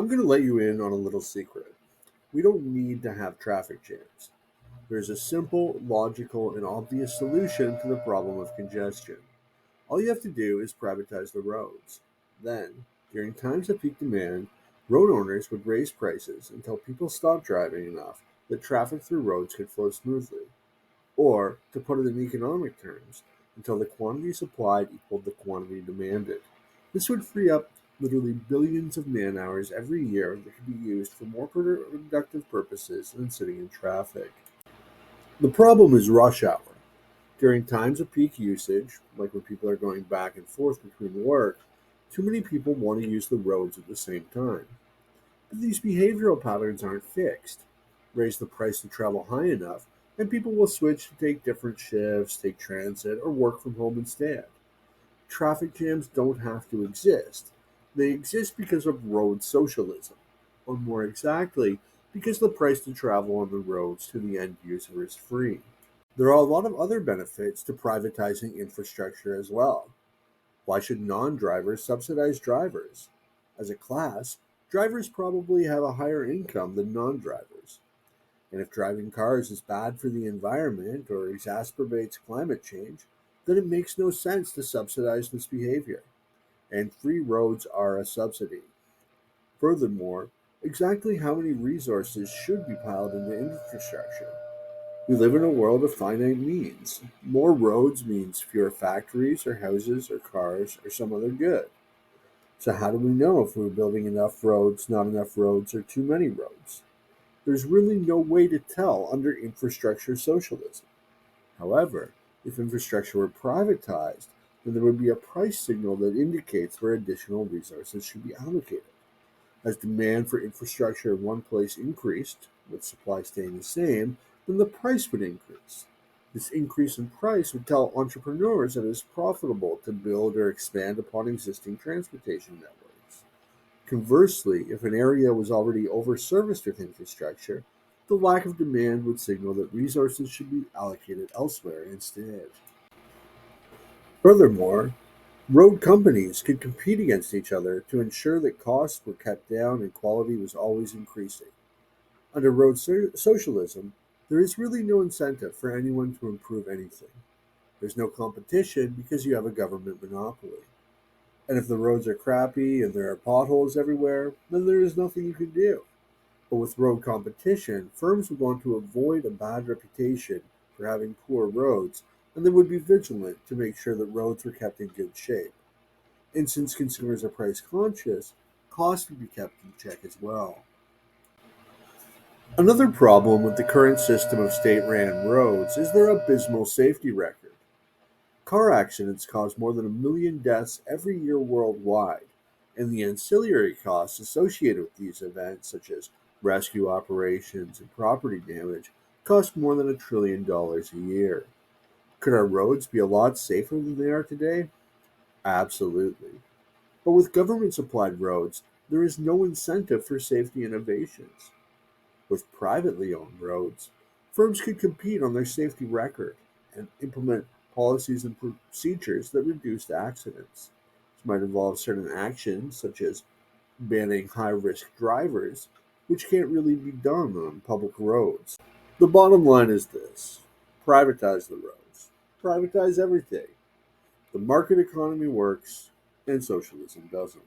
I'm going to let you in on a little secret. We don't need to have traffic jams. There's a simple, logical, and obvious solution to the problem of congestion. All you have to do is privatize the roads. Then, during times of peak demand, road owners would raise prices until people stopped driving enough that traffic through roads could flow smoothly. Or, to put it in economic terms, until the quantity supplied equaled the quantity demanded. This would free up literally billions of man hours every year that could be used for more productive purposes than sitting in traffic. The problem is rush hour. During times of peak usage, like when people are going back and forth between work, too many people want to use the roads at the same time. But these behavioral patterns aren't fixed. Raise the price to travel high enough, and people will switch to take different shifts, take transit, or work from home instead. Traffic jams don't have to exist. They exist because of road socialism, or more exactly, because the price to travel on the roads to the end user is free. There are a lot of other benefits to privatizing infrastructure as well. Why should non drivers subsidize drivers? As a class, drivers probably have a higher income than non drivers. And if driving cars is bad for the environment or exacerbates climate change, then it makes no sense to subsidize this behavior. And free roads are a subsidy. Furthermore, exactly how many resources should be piled into infrastructure? We live in a world of finite means. More roads means fewer factories or houses or cars or some other good. So, how do we know if we're building enough roads, not enough roads, or too many roads? There's really no way to tell under infrastructure socialism. However, if infrastructure were privatized, then there would be a price signal that indicates where additional resources should be allocated. As demand for infrastructure in one place increased, with supply staying the same, then the price would increase. This increase in price would tell entrepreneurs that it is profitable to build or expand upon existing transportation networks. Conversely, if an area was already overserviced with infrastructure, the lack of demand would signal that resources should be allocated elsewhere instead. Furthermore, road companies could compete against each other to ensure that costs were kept down and quality was always increasing. Under road socialism, there is really no incentive for anyone to improve anything. There's no competition because you have a government monopoly. And if the roads are crappy and there are potholes everywhere, then there is nothing you can do. But with road competition, firms would want to avoid a bad reputation for having poor roads, and they would be vigilant to make sure that roads were kept in good shape. And since consumers are price conscious, costs would be kept in check as well. Another problem with the current system of state ran roads is their abysmal safety record. Car accidents cause more than 1 million deaths every year worldwide, and the ancillary costs associated with these events, such as rescue operations and property damage, cost more than $1 trillion a year. Could our roads be a lot safer than they are today? Absolutely. But with government supplied roads, there is no incentive for safety innovations. With privately owned roads, firms could compete on their safety record and implement policies and procedures that reduce accidents. This might involve certain actions, such as banning high risk drivers, which can't really be done on public roads. The bottom line is this: privatize the roads, privatize everything. The market economy works, and socialism doesn't.